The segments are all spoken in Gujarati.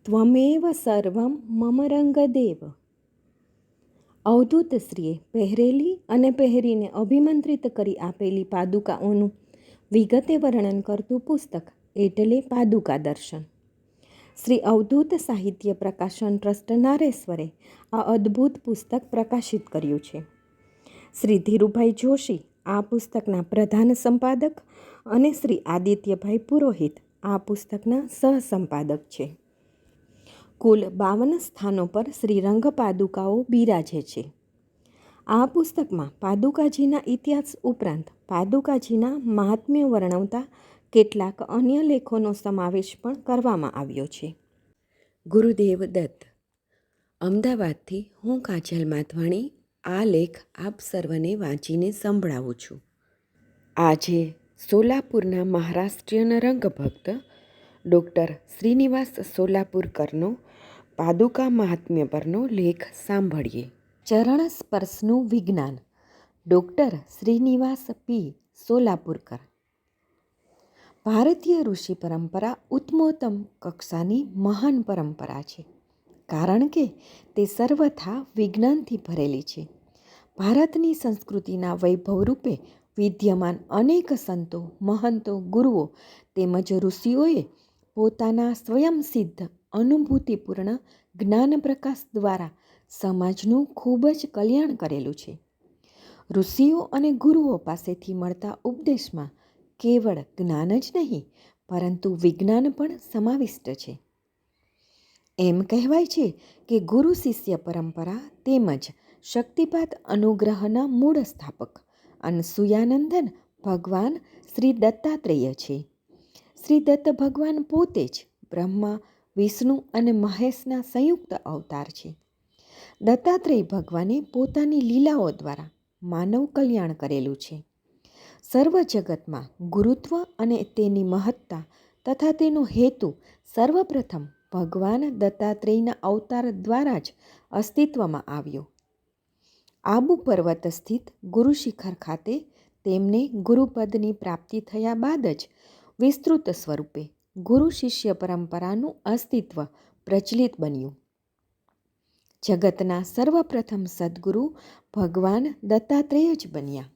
ત્વમેવ સર્વમ મમ રંગદેવ. અવધૂતશ્રીએ પહેરેલી અને પહેરીને અભિમંત્રિત કરી આપેલી પાદુકાઓનું વિગતે વર્ણન કરતું પુસ્તક એટલે પાદુકા દર્શન. શ્રી અવધૂત સાહિત્ય પ્રકાશન ટ્રસ્ટ નારેશ્વરે આ અદ્ભુત પુસ્તક પ્રકાશિત કર્યું છે. શ્રી ધીરુભાઈ જોશી આ પુસ્તકના પ્રધાન સંપાદક અને શ્રી આદિત્યભાઈ પુરોહિત આ પુસ્તકના સહસંપાદક છે. કુલ 52 સ્થાનો પર શ્રીરંગ પાદુકાઓ બિરાજે છે. આ પુસ્તકમાં પાદુકાજીના ઇતિહાસ ઉપરાંત પાદુકાજીના મહાત્મ્ય વર્ણવતા કેટલાક અન્ય લેખોનો સમાવેશ પણ કરવામાં આવ્યો છે. ગુરુદેવ દત્ત. અમદાવાદથી હું કાજલ માધવાણી આ લેખ આપ સર્વને વાંચીને સંભળાવું છું. આજે સોલાપુરના મહારાષ્ટ્રીયન રંગભક્ત ડૉક્ટર શ્રીનિવાસ સોલાપુરકરનો પાદુકા મહાત્મ્ય પરનો લેખ સાંભળીએ. ચરણ સ્પર્શનું વિજ્ઞાન. ડૉક્ટર શ્રીનિવાસ પી સોલાપુરકર. ભારતીય ઋષિ પરંપરા ઉત્તમોત્તમ કક્ષાની મહાન પરંપરા છે, કારણ કે તે સર્વથા વિજ્ઞાનથી ભરેલી છે. ભારતની સંસ્કૃતિના વૈભવ રૂપે વિદ્યમાન અનેક સંતો, મહંતો, ગુરુઓ તેમજ ઋષિઓએ પોતાના સ્વયંસિદ્ધ અનુભૂતિપૂર્ણ જ્ઞાન પ્રકાશ દ્વારા સમાજનું ખૂબ જ કલ્યાણ કરેલું છે. ઋષિઓ અને ગુરુઓ પાસેથી મળતા ઉપદેશમાં કેવળ જ્ઞાન જ નહીં, પરંતુ વિજ્ઞાન પણ સમાવિષ્ટ છે. એમ કહેવાય છે કે ગુરુ શિષ્ય પરંપરા તેમજ શક્તિપાત અનુગ્રહના મૂળ સ્થાપક અનસૂયાનંદન ભગવાન શ્રી દત્તાત્રેય છે. શ્રી દત્ત ભગવાન પોતે જ બ્રહ્મા, વિષ્ણુ અને મહેશના સંયુક્ત અવતાર છે. દત્તાત્રેય ભગવાને પોતાની લીલાઓ દ્વારા માનવ કલ્યાણ કરેલું છે. સર્વ જગતમાં ગુરુત્વ અને તેની મહત્તા તથા તેનો હેતુ સર્વપ્રથમ ભગવાન દત્તાત્રેયના અવતાર દ્વારા જ અસ્તિત્વમાં આવ્યો. આબુ પર્વત સ્થિત ગુરુ શિખર ખાતે તેમને ગુરુપદની પ્રાપ્તિ થયા બાદ જ વિસ્તૃત સ્વરૂપે ગુરુ શિષ્ય પરંપરાનું અસ્તિત્વ પ્રચલિત બન્યું. જગતના સર્વપ્રથમ સદ્ગુરુ ભગવાન દત્તાત્રેય જ બન્યા.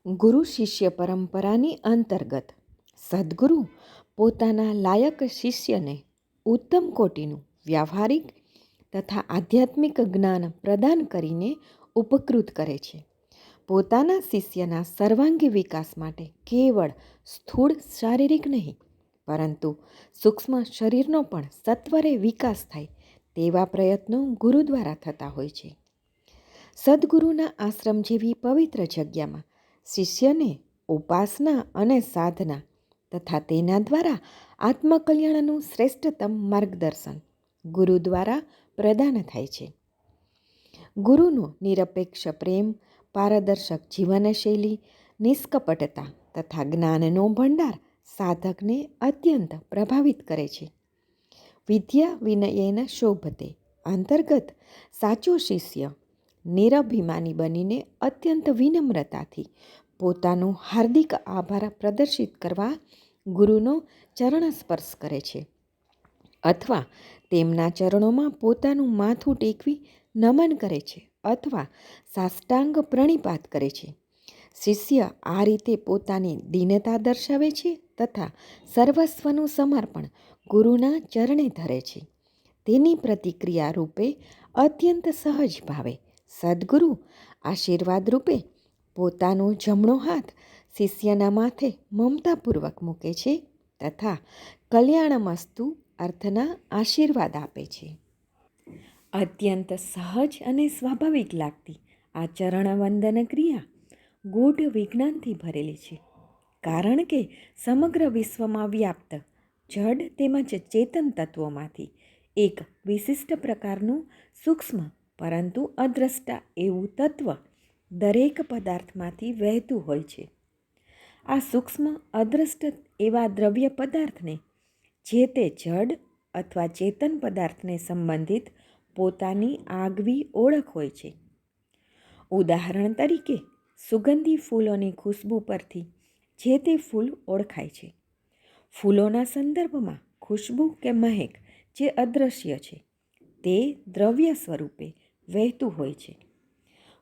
ગુરુ શિષ્ય પરંપરાની અંતર્ગત સદ્ગુરુ પોતાના લાયક શિષ્યને ઉત્તમ કોટીનું વ્યાવહારિક તથા આધ્યાત્મિક જ્ઞાન પ્રદાન કરીને ઉપકૃત કરે છે. પોતાના શિષ્યના સર્વાંગી વિકાસ માટે કેવળ સ્થૂળ શારીરિક નહીં, પરંતુ સૂક્ષ્મ શરીરનો પણ સત્વરે વિકાસ થાય તેવા પ્રયત્નો ગુરુ દ્વારા થતા હોય છે. સદ્ગુરુના આશ્રમ જેવી પવિત્ર જગ્યામાં શિષ્યને ઉપાસના અને સાધના તથા તેના દ્વારા આત્મકલ્યાણનું શ્રેષ્ઠતમ માર્ગદર્શન ગુરુ દ્વારા પ્રદાન થાય છે. ગુરુનો નિરપેક્ષ પ્રેમ, પારદર્શક જીવનશૈલી, નિષ્કપટતા તથા જ્ઞાનનો ભંડાર સાધકને અત્યંત પ્રભાવિત કરે છે. વિદ્યા વિનયેન શોભતે અંતર્ગત સાચો શિષ્ય નિરભિમાની બનીને અત્યંત વિનમ્રતાથી પોતાનો હાર્દિક આભાર પ્રદર્શિત કરવા ગુરુનો ચરણ સ્પર્શ કરે છે, અથવા તેમના ચરણોમાં પોતાનું માથું ટેકવી નમન કરે છે, અથવા સાષ્ટાંગ પ્રણિપાત કરે છે. શિષ્ય આ રીતે પોતાની દીનતા દર્શાવે છે તથા સર્વસ્વનું સમર્પણ ગુરુના ચરણે ધરે છે. તેની પ્રતિક્રિયા રૂપે અત્યંત સહજ ભાવે સદ્ગુરુ આશીર્વાદ રૂપે પોતાનો જમણો હાથ શિષ્યના માથે મમતાપૂર્વક મૂકે છે તથા કલ્યાણમસ્તુ અર્થના આશીર્વાદ આપે છે. અત્યંત સહજ અને સ્વાભાવિક લાગતી આ ચરણવંદન ક્રિયા ગૂઢ વિજ્ઞાનથી ભરેલી છે, કારણ કે સમગ્ર વિશ્વમાં વ્યાપ્ત જડ તેમજ ચેતન તત્વોમાંથી એક વિશિષ્ટ પ્રકારનું સૂક્ષ્મ પરંતુ અદ્રષ્ટા એવું તત્વ દરેક પદાર્થમાંથી વહેતું હોય છે. આ સૂક્ષ્મ અદ્રષ્ટ એવા દ્રવ્ય પદાર્થને જે તે જડ અથવા ચેતન પદાર્થને સંબંધિત પોતાની આગવી ઓળખ હોય છે. ઉદાહરણ તરીકે સુગંધી ફૂલોની ખુશ્બુ પરથી જે તે ફૂલ ઓળખાય છે. ફૂલોના સંદર્ભમાં ખુશ્બુ કે મહેક જે અદૃશ્ય છે તે દ્રવ્ય સ્વરૂપે વહેતું હોય છે.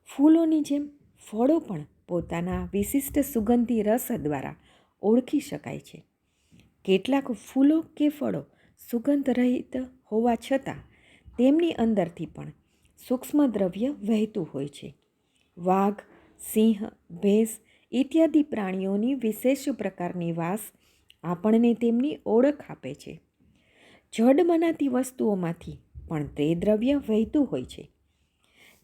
ફૂલોની જેમ ફળો પણ પોતાના વિશિષ્ટ સુગંધી રસ દ્વારા ઓળખી શકાય છે. કેટલાક ફૂલો કે ફળો સુગંધ રહિત હોવા છતાં તેમની અંદરથી પણ સૂક્ષ્મ દ્રવ્ય વહેતું હોય છે. વાઘ, સિંહ, ભેંસ ઇત્યાદિ પ્રાણીઓની વિશેષ પ્રકારની વાસ આપણને તેમની ઓળખ આપે છે. જડ મનાતી વસ્તુઓમાંથી પણ તે દ્રવ્ય વહેતું હોય છે.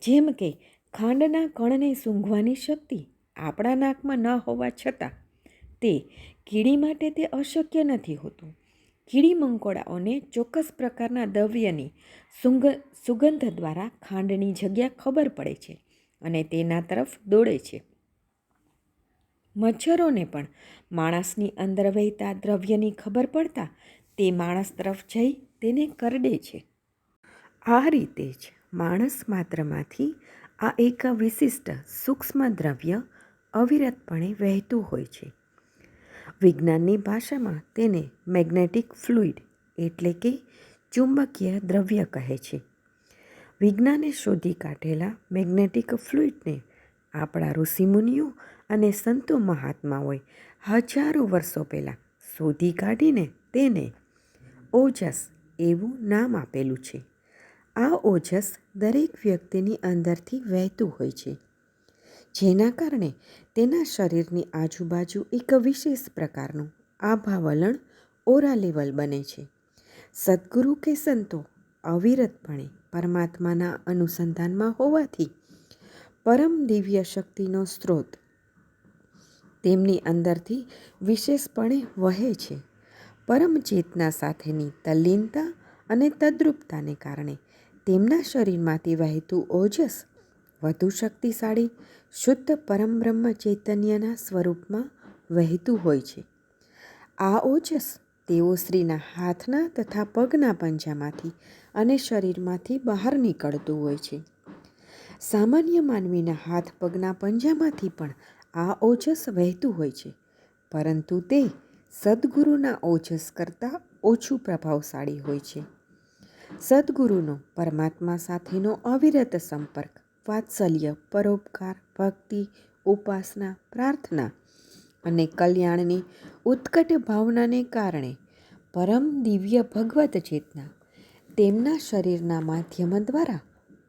જેમ કે ખાંડના કણને સૂંઘવાની શક્તિ આપણા નાકમાં ન હોવા છતાં તે કીડી માટે તે અશક્ય નથી હોતું. કીડી મંકોડાઓને ચોક્કસ પ્રકારના દ્રવ્યની સુગંધ દ્વારા ખાંડની જગ્યા ખબર પડે છે અને તેના તરફ દોડે છે. મચ્છરોને પણ માણસની અંદર વહેતા દ્રવ્યની ખબર પડતા તે માણસ તરફ જઈ તેને કરડે છે. આ રીતે જ માણસ માત્રમાંથી આ એક વિશિષ્ટ સૂક્ષ્મ દ્રવ્ય અવિરતપણે વહેતું હોય છે. વિજ્ઞાનની ભાષામાં તેને મેગ્નેટિક ફ્લુઇડ એટલે કે ચુંબકીય દ્રવ્ય કહે છે. વિજ્ઞાને શોધી કાઢેલા મેગ્નેટિક ફ્લુઇડને આપણા ઋષિમુનિઓ અને સંતો મહાત્માઓએ હજારો વર્ષો પહેલાં શોધી કાઢીને તેને ઓજસ એવું નામ આપેલું છે. આ ઓજસ દરેક વ્યક્તિની અંદરથી વહેતું હોય છે, જેના કારણે તેના શરીરની આજુબાજુ એક વિશેષ પ્રકારનું આભા વલણ ઓરા લેવલ બને છે. સદ્ગુરુ કે સંતો અવિરતપણે પરમાત્માના અનુસંધાનમાં હોવાથી પરમ દિવ્ય શક્તિનો સ્ત્રોત તેમની અંદરથી વિશેષપણે વહે છે. પરમ ચેતના સાથેની તલ્લીનતા અને તદ્રુપતાને કારણે તેમના શરીરમાંથી વહેતું ઓજસ વધુ શક્તિશાળી શુદ્ધ પરમબ્રહ્મ ચૈતન્યના સ્વરૂપમાં વહેતું હોય છે. આ ઓજસ તેઓ શ્રીના હાથના તથા પગના પંજામાંથી અને શરીરમાંથી બહાર નીકળતું હોય છે. સામાન્ય માનવીના હાથ પગના પંજામાંથી પણ આ ઓજસ વહેતું હોય છે, પરંતુ તે સદ્ગુરુના ઓજસ કરતાં ઓછું પ્રભાવશાળી હોય છે. સદ્ગુરુનો પરમાત્મા સાથેનો અવિરત સંપર્ક, વાત્સલ્ય, પરોપકાર, ભક્તિ, ઉપાસના, પ્રાર્થના અને કલ્યાણની ઉત્કટ ભાવનાને કારણે પરમ દિવ્ય ભગવત ચેતના તેમના શરીરના માધ્યમ દ્વારા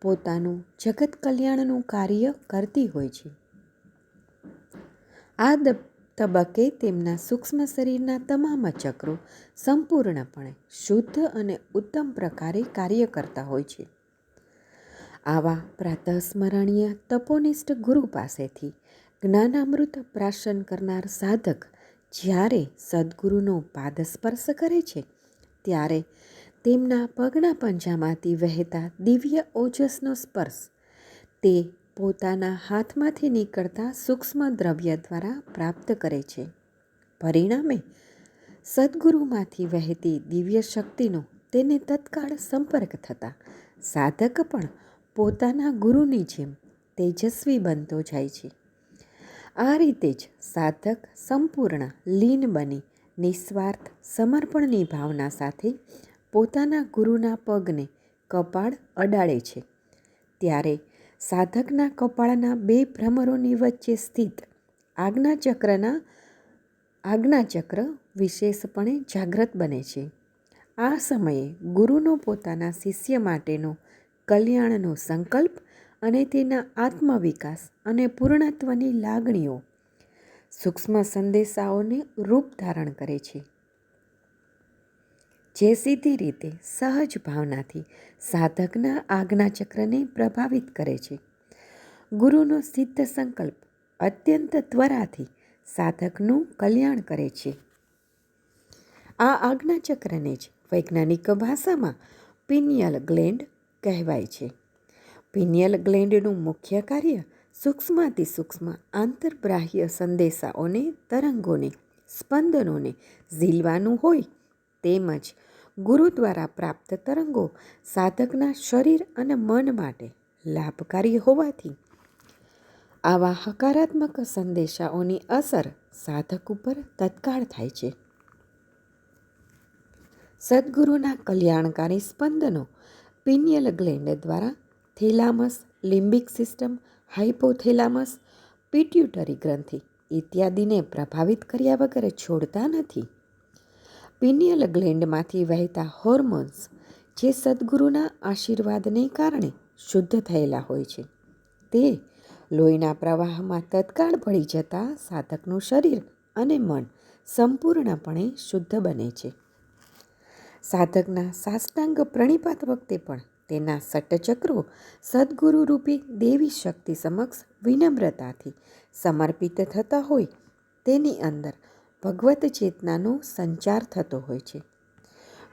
પોતાનું જગત કલ્યાણનું કાર્ય કરતી હોય છે. આ તબક્કે તેમના સૂક્ષ્મ શરીરના તમામ ચક્રો સંપૂર્ણપણે શુદ્ધ અને ઉત્તમ પ્રકારે કાર્ય કરતા હોય છે. આવા પ્રાતઃસ્મરણીય તપોનિષ્ઠ ગુરુ પાસેથી જ્ઞાનામૃત પ્રાશન કરનાર સાધક જ્યારે સદ્ગુરુનો પાદસ્પર્શ કરે છે, ત્યારે તેમના પગના પંજામાંથી વહેતા દિવ્ય ઓજસનો સ્પર્શ તે પોતાના હાથમાંથી નીકળતા સૂક્ષ્મ દ્રવ્ય દ્વારા પ્રાપ્ત કરે છે. પરિણામે સદ્ગુરુમાંથી વહેતી દિવ્ય શક્તિનો તેને તત્કાળ સંપર્ક થતાં સાધક પણ પોતાના ગુરુની જેમ તેજસ્વી બનતો જાય છે. આ રીતે જ સાધક સંપૂર્ણ લીન બની નિસ્વાર્થ સમર્પણની ભાવના સાથે પોતાના ગુરુના પગને કપાળ અડાડે છે. ત્યારે સાધકના કપાળના બે ભ્રમરોની વચ્ચે સ્થિત આજ્ઞાચક્ર વિશેષપણે જાગ્રત બને છે. આ સમયે ગુરુનો પોતાના શિષ્ય માટેનો કલ્યાણનો સંકલ્પ અને તેના આત્મવિકાસ અને પૂર્ણત્વની લાગણીઓ સૂક્ષ્મ સંદેશાઓને રૂપ ધારણ કરે છે, જે સીધી રીતે સહજ ભાવનાથી સાધકના આજ્ઞાચક્રને પ્રભાવિત કરે છે. ગુરુનો સિદ્ધ સંકલ્પ અત્યંત ત્વરાથી સાધકનું કલ્યાણ કરે છે. આ આજ્ઞાચક્રને જ વૈજ્ઞાનિક ભાષામાં પિનિયલ ગ્લેન્ડ કહેવાય છે. પિનિયલ ગ્લેન્ડનું મુખ્ય કાર્ય સૂક્ષ્માતિસૂક્ષ્મ આંતરબાહ્ય સંદેશાઓને, તરંગોને, સ્પંદનોને ઝીલવાનું હોય, તેમજ ગુરુ દ્વારા પ્રાપ્ત તરંગો સાધકના શરીર અને મન માટે લાભકારી હોવાથી આવા હકારાત્મક સંદેશાઓની અસર સાધક ઉપર તત્કાળ થાય છે. સદ્ગુરુના કલ્યાણકારી સ્પંદનો પિનિયલ ગ્લેન્ડ દ્વારા થેલામસ, લિમ્બિક સિસ્ટમ, હાઇપોથેલામસ, પિટ્યુટરી ગ્રંથિ ઇત્યાદિને પ્રભાવિત કર્યા વગર છોડતા નથી. પિનિયલ ગ્લેન્ડમાંથી વહેતા હોર્મોન્સ જે સદ્ગુરુના આશીર્વાદને કારણે શુદ્ધ થયેલા હોય છે, તે લોહીના પ્રવાહમાં તત્કાળ ભળી જતાં સાધકનું શરીર અને મન સંપૂર્ણપણે શુદ્ધ બને છે. સાધકના સાષ્ટાંગ પ્રણિપાત વખતે પણ તેના સટ્ટચક્રો સદ્ગુરુરૂપી દેવી શક્તિ સમક્ષ વિનમ્રતાથી સમર્પિત થતા હોય તેની અંદર ભગવત ચેતનાનો સંચાર થતો હોય છે.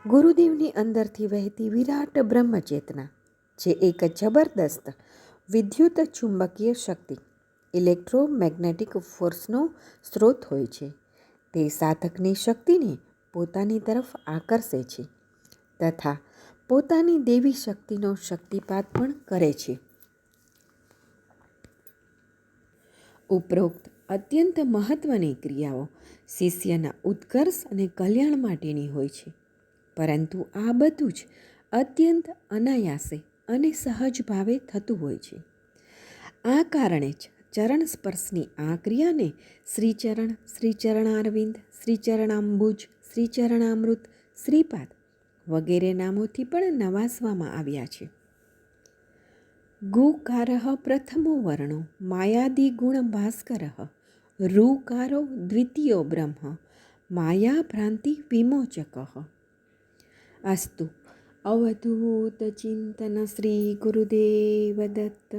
ગુરુદેવની અંદરથી વહેતી વિરાટ બ્રહ્મચેતના, જે એક જબરદસ્ત વિદ્યુત ચુંબકીય શક્તિ ઇલેક્ટ્રોમેગ્નેટિક ફોર્સનો સ્ત્રોત હોય છે, તે સાધકની શક્તિને પોતાની તરફ આકર્ષે છે તથા પોતાની દેવી શક્તિનો શક્તિપાત પણ કરે છે. ઉપરોક્ત અત્યંત મહત્વની ક્રિયાઓ શિષ્યના ઉત્કર્ષ અને કલ્યાણ માટેની હોય છે, પરંતુ આ બધું જ અત્યંત અનાયાસે અને સહજ ભાવે થતું હોય છે. આ કારણે જ ચરણ સ્પર્શની આ ક્રિયાને શ્રીચરણ, શ્રીચરણારવિંદ, શ્રીચરણાંબુજ, શ્રીચરણામૃત, શ્રીપાદ વગેરે નામોથી પણ નવાસવામાં આવ્યા છે. ગુકારઃ પ્રથમો વર્ણો માયાદિગુણ ભાસ્કરઃ, રુકારો દ્વિતીયો બ્રહ્મ માયાભ્રાંતિ વિમોચકઃ. અસ્તુ. અવધૂત ચિંતન શ્રી ગુરુદેવ દત્ત.